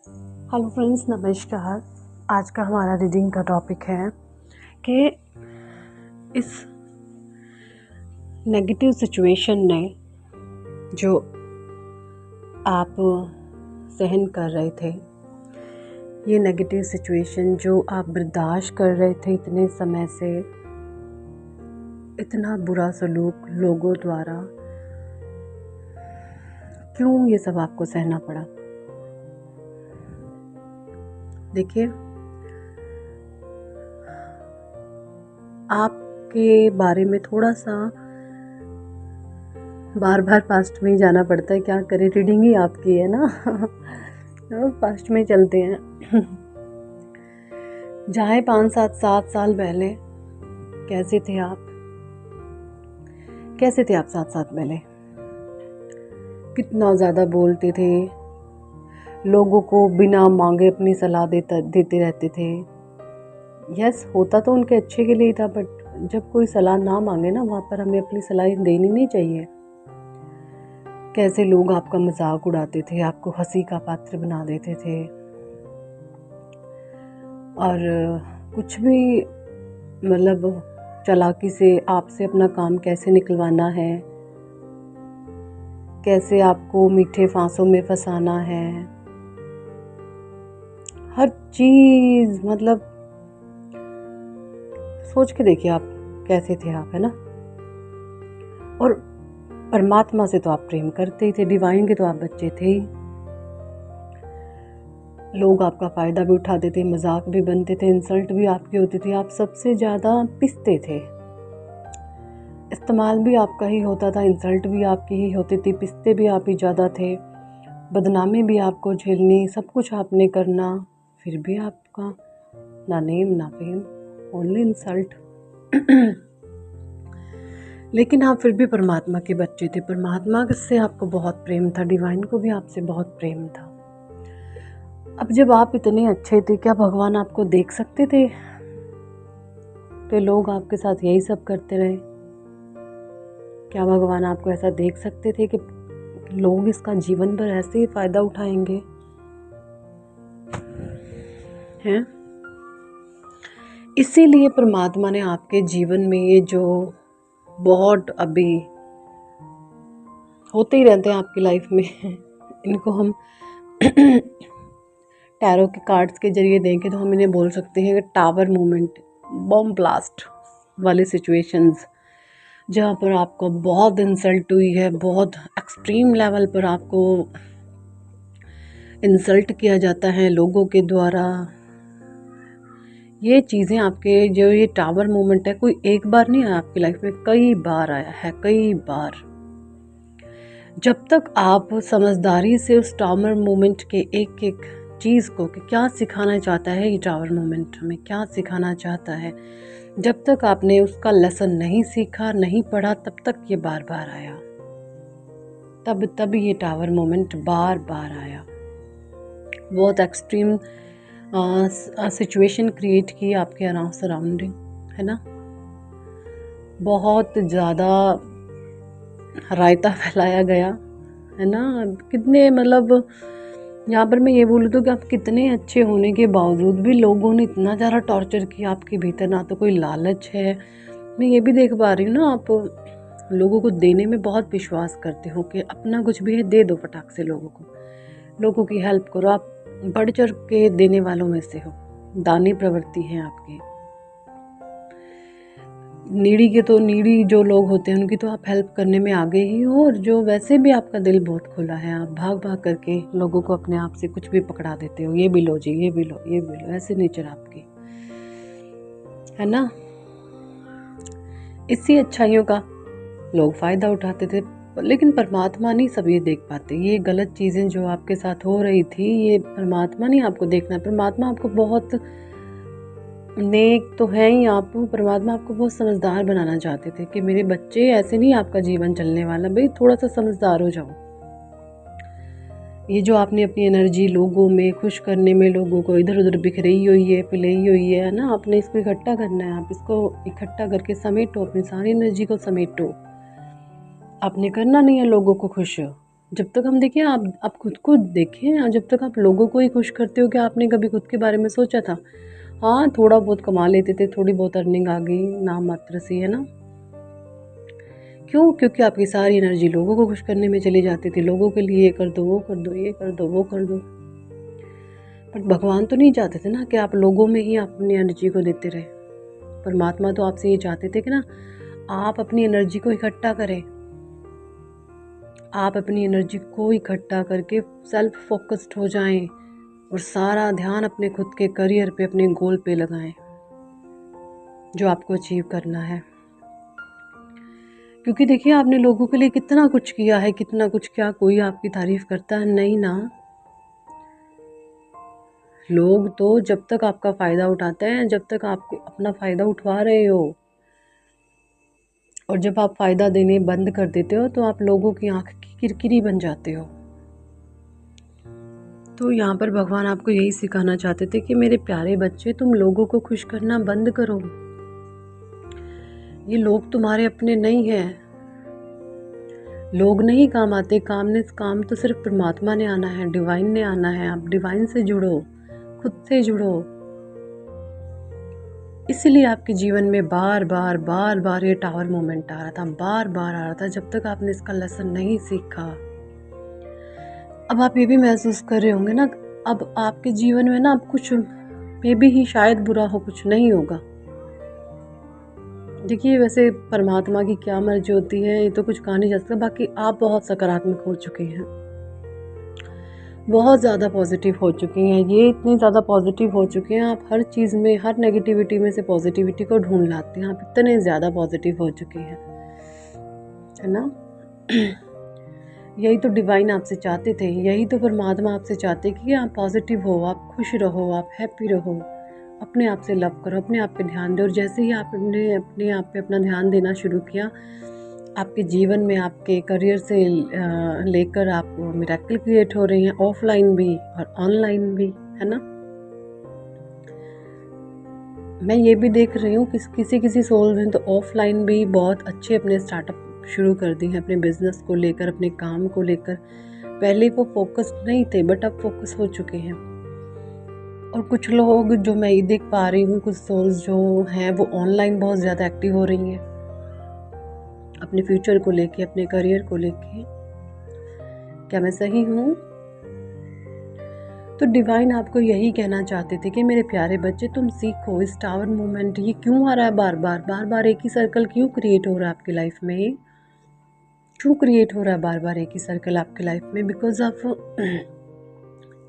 Hello friends, नमस्कार। आज का हमारा रीडिंग का टॉपिक है कि इस नेगेटिव सिचुएशन ने जो आप सहन कर रहे थे, ये नेगेटिव सिचुएशन जो आप बर्दाश्त कर रहे थे इतने समय से, इतना बुरा सलूक लोगों द्वारा, क्यों ये सब आपको सहना पड़ा? देखिए, आपके बारे में थोड़ा सा बार बार पास्ट में ही जाना पड़ता है। क्या करें, रीडिंग ही आपकी है ना। तो पास्ट में चलते हैं। जहाँ 5-7 साल पहले कैसे थे आप? कैसे थे आप 7 साल पहले? कितना ज़्यादा बोलते थे, लोगों को बिना मांगे अपनी सलाह देते रहते थे। यस, होता तो उनके अच्छे के लिए ही था, बट जब कोई सलाह ना मांगे ना, वहाँ पर हमें अपनी सलाह देनी नहीं चाहिए। कैसे लोग आपका मजाक उड़ाते थे, आपको हंसी का पात्र बना देते थे, और कुछ भी मतलब चालाकी से आपसे अपना काम कैसे निकलवाना है, कैसे आपको मीठे फांसों में फंसाना है, हर चीज़। मतलब सोच के देखिए आप कैसे थे आप, है ना। और परमात्मा से तो आप प्रेम करते ही थे, डिवाइन के तो आप बच्चे थे ही। लोग आपका फ़ायदा भी उठाते थे, मजाक भी बनते थे, इंसल्ट भी आपकी होती थी। आप सबसे ज़्यादा पिसते थे, इस्तेमाल भी आपका ही होता था, इंसल्ट भी आपकी ही होती थी, पिसते भी आप ही ज़्यादा थे, बदनामी भी आपको झेलनी, सब कुछ आपने करना, फिर भी आपका ना नेम ना फेम, ओनली इंसल्ट। लेकिन आप फिर भी परमात्मा के बच्चे थे, परमात्मा से आपको बहुत प्रेम था, डिवाइन को भी आपसे बहुत प्रेम था। अब जब आप इतने अच्छे थे, क्या भगवान आपको देख सकते थे कि लोग आपके साथ यही सब करते रहे? क्या भगवान आपको ऐसा देख सकते थे कि लोग इसका जीवन भर ऐसे ही फायदा उठाएंगे? हैं? इसीलिए परमात्मा ने आपके जीवन में ये जो बहुत अभी होते ही रहते हैं आपकी लाइफ में, इनको हम टैरो के कार्ड्स के जरिए देखें तो हम इन्हें बोल सकते हैं कि टावर मूवमेंट, बॉम्ब ब्लास्ट वाले सिचुएशंस, जहाँ पर आपको बहुत इंसल्ट हुई है, बहुत एक्सट्रीम लेवल पर आपको इंसल्ट किया जाता है लोगों के द्वारा। ये चीज़ें आपके जो ये टावर मूवमेंट है, कोई एक बार नहीं आया आपकी लाइफ में, कई बार आया है, कई बार। जब तक आप समझदारी से उस टावर मूवमेंट के एक एक चीज़ को कि क्या सिखाना चाहता है ये टावर मूवमेंट, हमें क्या सिखाना चाहता है, जब तक आपने उसका लेसन नहीं सीखा, नहीं पढ़ा, तब तक ये बार बार आया, तब ये टावर मूवमेंट बार बार आया। बहुत एक्सट्रीम सिचुएशन क्रिएट की आपके सराउंडिंग, है ना। बहुत ज़्यादा रायता फैलाया गया, है ना। कितने मतलब यहाँ पर मैं ये बोलूँ तो कि आप कितने अच्छे होने के बावजूद भी लोगों ने इतना ज़्यादा टॉर्चर किया आपके भीतर। ना तो कोई लालच है, मैं ये भी देख पा रही हूँ ना, आप लोगों को देने में बहुत विश्वास करते हो कि अपना कुछ भी है दे दो फटाक से लोगों को, लोगों की हेल्प करो। आप बढ़ चढ़ के देने वालों में से हो, दानी प्रवृत्ति है आपकी। नीडी जो लोग होते हैं उनकी तो आप हेल्प करने में आगे ही हो, और जो वैसे भी आपका दिल बहुत खुला है, आप भाग भाग करके लोगों को अपने आप से कुछ भी पकड़ा देते हो, ये भी लो जी, ये भी लो, ये भी लो, ऐसे नेचर आपकी, है ना। इसी अच्छाइयों का लोग फ़ायदा उठाते थे, लेकिन परमात्मा नहीं सब ये देख पाते। ये गलत चीज़ें जो आपके साथ हो रही थी, ये परमात्मा नहीं आपको देखना। परमात्मा आपको बहुत नेक तो है ही, आप परमात्मा आपको बहुत समझदार बनाना चाहते थे कि मेरे बच्चे, ऐसे नहीं आपका जीवन चलने वाला, भाई थोड़ा सा समझदार हो जाओ। ये जो आपने अपनी एनर्जी लोगों में खुश करने में लोगों को इधर उधर बिखरई हुई है, पिलाई हुई है ना, आपने इसको इकट्ठा करना है। आप इसको इकट्ठा करके समेटो, अपनी सारी एनर्जी को समेटो। आपने करना नहीं है लोगों को खुश, जब तक हम देखिए आप खुद को देखें, जब तक आप लोगों को ही खुश करते हो, क्या आपने कभी खुद के बारे में सोचा था? हाँ, थोड़ा बहुत कमा लेते थे, थोड़ी बहुत अर्निंग आ गई, नाम मात्र सी, है ना? क्यों? क्योंकि आपकी सारी एनर्जी लोगों को खुश करने में चली जाती थी। लोगों के लिए ये कर दो, वो कर दो, ये कर दो, वो कर दो। पर भगवान तो नहीं चाहते थे ना कि आप लोगों में ही अपनी एनर्जी को देते रहे। परमात्मा तो आपसे ये चाहते थे कि ना आप अपनी एनर्जी को इकट्ठा करें। आप अपनी एनर्जी को इकट्ठा करके सेल्फ फोकस्ड हो जाएं और सारा ध्यान अपने खुद के करियर पे, अपने गोल पे लगाएं जो आपको अचीव करना है। क्योंकि देखिए आपने लोगों के लिए कितना कुछ किया है, कितना कुछ, क्या कोई आपकी तारीफ करता है? नहीं ना। लोग तो जब तक आपका फ़ायदा उठाते हैं, जब तक आप अपना फ़ायदा उठवा रहे हो, और जब आप फ़ायदा देने बंद कर देते हो तो आप लोगों की आँख की किरकिरी बन जाते हो। तो यहाँ पर भगवान आपको यही सिखाना चाहते थे कि मेरे प्यारे बच्चे, तुम लोगों को खुश करना बंद करो। ये लोग तुम्हारे अपने नहीं हैं। लोग नहीं काम आते। काम तो सिर्फ परमात्मा ने आना है, डिवाइन ने आना है। आप डिवाइन से जुड़ो, खुद से जुड़ो। इसलिए आपके जीवन में बार बार ये टावर मोमेंट आ रहा था, बार बार आ रहा था, जब तक आपने इसका लेसन नहीं सीखा। अब आप ये भी महसूस कर रहे होंगे ना, अब आपके जीवन में ना अब कुछ मे भी ही शायद बुरा हो, कुछ नहीं होगा। देखिए वैसे परमात्मा की क्या मर्जी होती है ये तो कुछ कहा नहीं जा सकता। बाकी आप बहुत सकारात्मक हो चुके हैं, बहुत ज़्यादा पॉजिटिव हो चुकी हैं। ये इतने ज़्यादा पॉजिटिव हो चुके हैं, आप हर चीज़ में, हर नेगेटिविटी में से पॉजिटिविटी को ढूंढ लाते हैं। आप इतने ज़्यादा पॉजिटिव हो चुके हैं, है ना? यही तो डिवाइन आपसे चाहते थे, यही तो परमात्मा आपसे चाहते कि आप पॉजिटिव हो, आप खुश रहो, आप हैप्पी रहो, अपने आप से लव करो, अपने आप पे ध्यान दो। और जैसे ही आपने अपने आप पे अपना ध्यान देना शुरू किया, आपके जीवन में, आपके करियर से लेकर आप मिरेकल क्रिएट हो रही हैं, ऑफलाइन भी और ऑनलाइन भी, है ना? मैं ये भी देख रही हूँ कि किसी सोल्स ने तो ऑफलाइन भी बहुत अच्छे अपने स्टार्टअप शुरू कर दिए हैं, अपने बिजनेस को लेकर, अपने काम को लेकर। पहले वो फोकस नहीं थे, बट अब फोकस हो चुके हैं। और कुछ लोग जो मैं ये देख पा रही हूँ, कुछ सोल्स जो हैं वो ऑनलाइन बहुत ज़्यादा एक्टिव हो रही हैं, अपने फ्यूचर को लेके, अपने करियर को लेके। क्या मैं सही हूँ? तो डिवाइन आपको यही कहना चाहते थे कि मेरे प्यारे बच्चे, तुम सीखो इस टावर मूवमेंट। ये क्यों आ रहा है बार बार एक ही सर्कल क्यों क्रिएट हो रहा है आपकी लाइफ में? क्यों क्रिएट हो रहा है बार बार एक ही सर्कल आपकी लाइफ में? बिकॉज ऑफ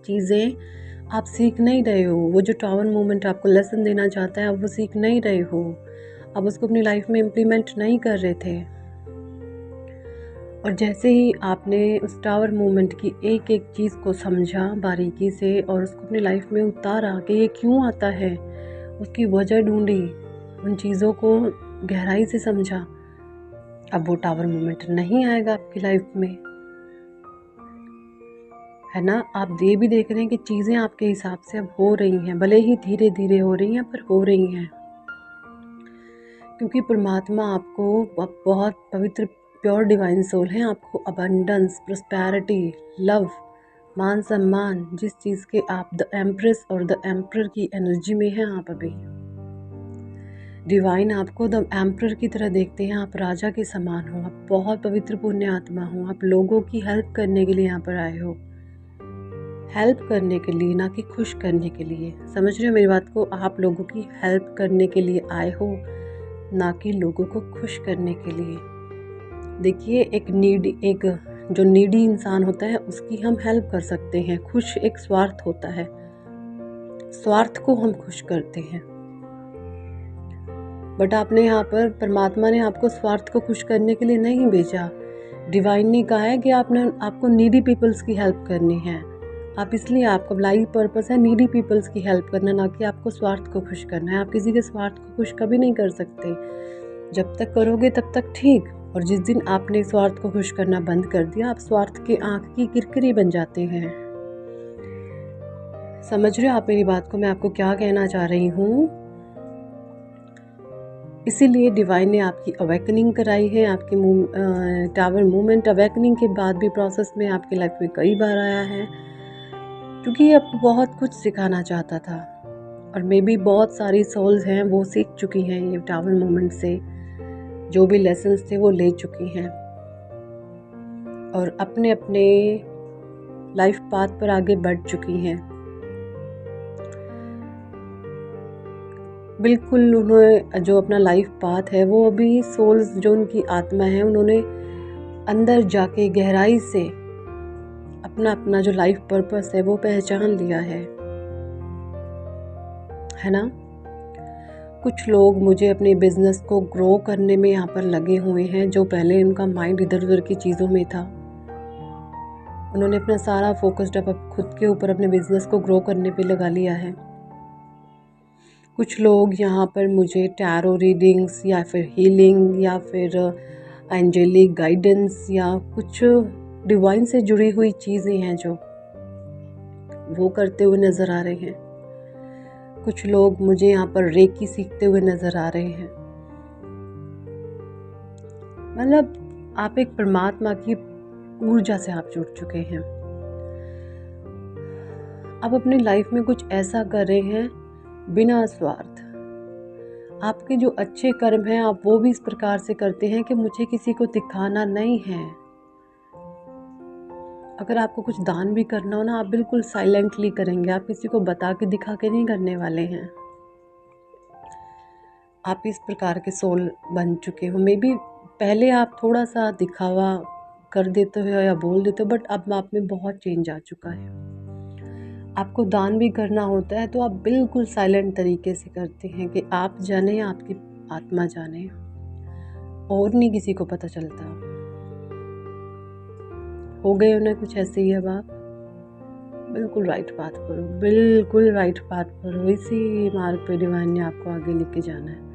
चीज़ें आप सीख नहीं रहे हो। वो जो टावर मूवमेंट आपको लेसन देना चाहता है, आप वो सीख नहीं रहे हो, आप उसको अपनी लाइफ में इम्प्लीमेंट नहीं कर रहे थे। और जैसे ही आपने उस टावर मूवमेंट की एक एक चीज़ को समझा बारीकी से और उसको अपनी लाइफ में उतारा कि ये क्यों आता है, उसकी वजह ढूंढी, उन चीज़ों को गहराई से समझा, अब वो टावर मूवमेंट नहीं आएगा आपकी लाइफ में, है ना? आप ये भी देख रहे हैं कि चीज़ें आपके हिसाब से अब हो रही हैं, भले ही धीरे धीरे हो रही हैं, पर हो रही हैं। क्योंकि परमात्मा आपको बहुत पवित्र, प्योर डिवाइन सोल है। आपको अबंडेंस, प्रोस्पैरिटी, लव, मान सम्मान, जिस चीज़ के आप द एम्प्रेस और द एम्परर की एनर्जी में हैं आप अभी। डिवाइन आपको द एम्परर की तरह देखते हैं, आप राजा के समान हो, आप बहुत पवित्र पुण्य आत्मा हो, आप लोगों की हेल्प करने के लिए यहाँ पर आए हो, हेल्प करने के लिए, ना कि खुश करने के लिए। समझ रहे हो मेरी बात को? आप लोगों की हेल्प करने के लिए आए हो, ना कि लोगों को खुश करने के लिए। देखिए एक जो नीडी इंसान होता है उसकी हम हेल्प कर सकते हैं। खुश एक स्वार्थ होता है, स्वार्थ को हम खुश करते हैं। बट आपने यहाँ पर, परमात्मा ने आपको स्वार्थ को खुश करने के लिए नहीं भेजा। डिवाइन ने कहा है कि आपको नीडी पीपल्स की हेल्प करनी है। आप इसलिए, आपका लाइफ पर्पस है नीडी पीपल्स की हेल्प करना, ना कि आपको स्वार्थ को खुश करना है। आप किसी के स्वार्थ को खुश कभी नहीं कर सकते। जब तक करोगे तब तक ठीक, और जिस दिन आपने स्वार्थ को खुश करना बंद कर दिया, आप स्वार्थ के आंख की किरकिरी बन जाते हैं। समझ रहे हो आप मेरी बात को? मैं आपको क्या कहना चाह रही हूँ? इसीलिए डिवाइन ने आपकी अवेकनिंग कराई है। आपके टावर मूवमेंट अवेकनिंग के बाद भी प्रोसेस में आपकी लाइफ में कई बार आया है, क्योंकि ये आपको बहुत कुछ सिखाना चाहता था। और मे बी बहुत सारी सोल्स हैं वो सीख चुकी हैं ये टावर मूवमेंट से, जो भी लेसन्स थे वो ले चुकी हैं और अपने अपने लाइफ पाथ पर आगे बढ़ चुकी हैं। बिल्कुल उन्होंने जो अपना लाइफ पाथ है वो अभी सोल्स जो उनकी आत्मा है उन्होंने अंदर जाके गहराई से अपना अपना जो लाइफ पर्पस है वो पहचान लिया है ना। कुछ लोग मुझे अपने बिजनेस को ग्रो करने में यहाँ पर लगे हुए हैं, जो पहले उनका माइंड इधर उधर की चीज़ों में था, उन्होंने अपना सारा फोकस अब खुद के ऊपर अपने बिजनेस को ग्रो करने पे लगा लिया है। कुछ लोग यहाँ पर मुझे टैरो रीडिंग्स या फिर हीलिंग या फिर एंजेलिक गाइडेंस या कुछ डिवाइन से जुड़ी हुई चीज़ें हैं जो वो करते हुए नज़र आ रहे हैं। कुछ लोग मुझे यहाँ पर रेकी सीखते हुए नज़र आ रहे हैं। मतलब आप एक परमात्मा की ऊर्जा से आप जुड़ चुके हैं। आप अपनी लाइफ में कुछ ऐसा कर रहे हैं बिना स्वार्थ। आपके जो अच्छे कर्म हैं आप वो भी इस प्रकार से करते हैं कि मुझे किसी को दिखाना नहीं है। अगर आपको कुछ दान भी करना हो ना, आप बिल्कुल साइलेंटली करेंगे, आप किसी को बता के दिखा के नहीं करने वाले हैं। आप इस प्रकार के सोल बन चुके हो। मे बी पहले आप थोड़ा सा दिखावा कर देते हो या बोल देते हो, बट अब आप में बहुत चेंज आ चुका है। आपको दान भी करना होता है तो आप बिल्कुल साइलेंट तरीके से करते हैं कि आप जाने या आपकी आत्मा जाने, और नहीं किसी को पता चलता। हो गए उन्हें कुछ ऐसे ही। अब आप बिल्कुल राइट पाथ पर हो, बिल्कुल राइट पाथ पर हो। इसी मार्ग पे डिवाइन ने आपको आगे लेके जाना है।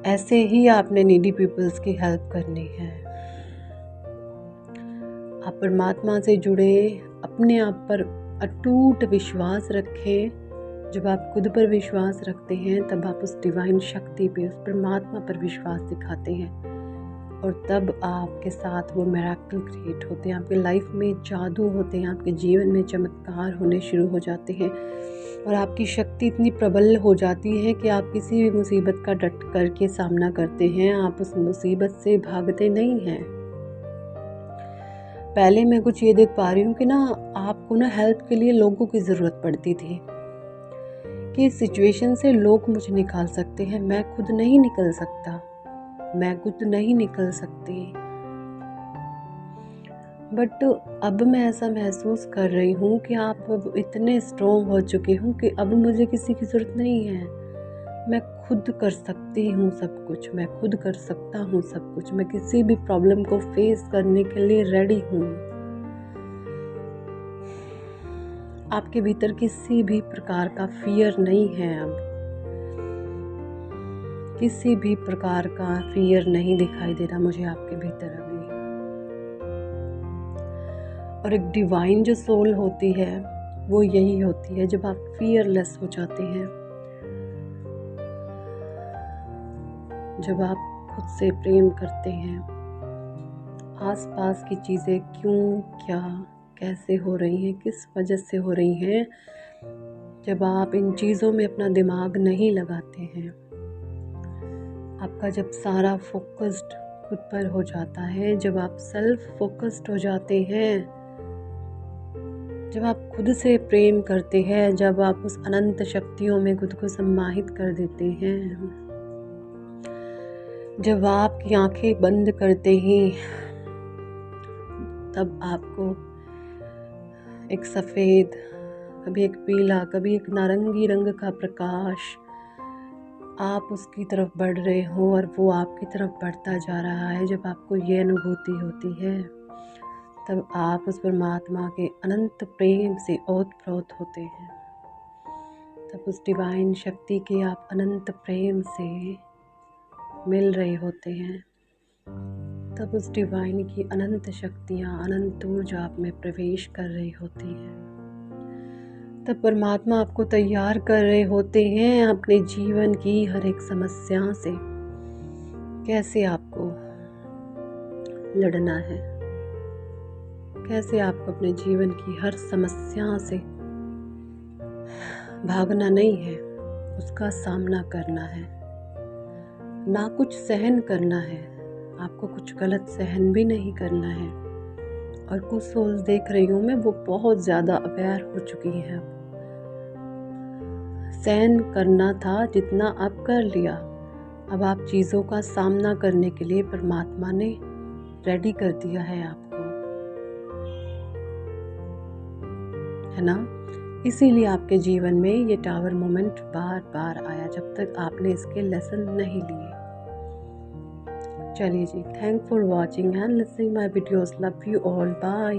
ऐसे ही आपने नीडी पीपल्स की हेल्प करनी है। आप परमात्मा से जुड़े, अपने आप पर अटूट विश्वास रखें। जब आप खुद पर विश्वास रखते हैं तब आप उस डिवाइन शक्ति पे, उस परमात्मा पर विश्वास दिखाते हैं, और तब आपके साथ वो मिरेकल क्रिएट होते हैं। आपके लाइफ में जादू होते हैं, आपके जीवन में चमत्कार होने शुरू हो जाते हैं, और आपकी शक्ति इतनी प्रबल हो जाती है कि आप किसी भी मुसीबत का डट करके सामना करते हैं। आप उस मुसीबत से भागते नहीं हैं। पहले मैं कुछ ये देख पा रही हूँ कि ना आपको ना हेल्प के लिए लोगों की ज़रूरत पड़ती थी कि इस सिचुएशन से लोग मुझे निकाल सकते हैं, मैं खुद नहीं निकल सकता, मैं खुद नहीं निकल सकती। बट अब मैं ऐसा महसूस कर रही हूँ कि आप अब इतने स्ट्रॉन्ग हो चुके हो कि अब मुझे किसी की ज़रूरत नहीं है। मैं खुद कर सकती हूँ सब कुछ, मैं खुद कर सकता हूँ सब कुछ। मैं किसी भी प्रॉब्लम को फेस करने के लिए रेडी हूँ। आपके भीतर किसी भी प्रकार का फियर नहीं है। अब किसी भी प्रकार का फियर नहीं दिखाई दे रहा मुझे आपके भीतर अभी। और एक डिवाइन जो सोल होती है वो यही होती है, जब आप फियरलेस हो जाते हैं, जब आप खुद से प्रेम करते हैं। आसपास की चीज़ें क्यों, क्या, कैसे हो रही हैं, किस वजह से हो रही हैं, जब आप इन चीज़ों में अपना दिमाग नहीं लगाते हैं, आपका जब सारा फोकस्ड खुद पर हो जाता है, जब आप सेल्फ फोकस्ड हो जाते हैं, जब आप खुद से प्रेम करते हैं, जब आप उस अनंत शक्तियों में खुद को सम्माहित कर देते हैं, जब आपकी आंखें बंद करते ही तब आपको एक सफ़ेद, कभी एक पीला, कभी एक नारंगी रंग का प्रकाश, आप उसकी तरफ बढ़ रहे हो और वो आपकी तरफ बढ़ता जा रहा है। जब आपको ये अनुभूति होती है तब आप उस परमात्मा के अनंत प्रेम से ओतप्रोत होते हैं। तब उस डिवाइन शक्ति के आप अनंत प्रेम से मिल रहे होते हैं। तब उस डिवाइन की अनंत शक्तियाँ, अनंत ऊर्जा आप में प्रवेश कर रही होती हैं। तब परमात्मा आपको तैयार कर रहे होते हैं अपने जीवन की हर एक समस्या से, कैसे आपको लड़ना है, कैसे आपको अपने जीवन की हर समस्या से भागना नहीं है, उसका सामना करना है, ना कुछ सहन करना है, आपको कुछ गलत सहन भी नहीं करना है। और कुछ सोल्स देख रही हूँ मैं, वो बहुत ज़्यादा अवेयर हो चुकी हैं। सहन करना था जितना आप कर लिया, अब आप चीज़ों का सामना करने के लिए परमात्मा ने रेडी कर दिया है आपको, है ना। इसीलिए आपके जीवन में ये टावर मोमेंट बार बार आया, जब तक आपने इसके लेसन नहीं लिए। चलिए जी, thank for watching and listening my videos. Love you all, bye.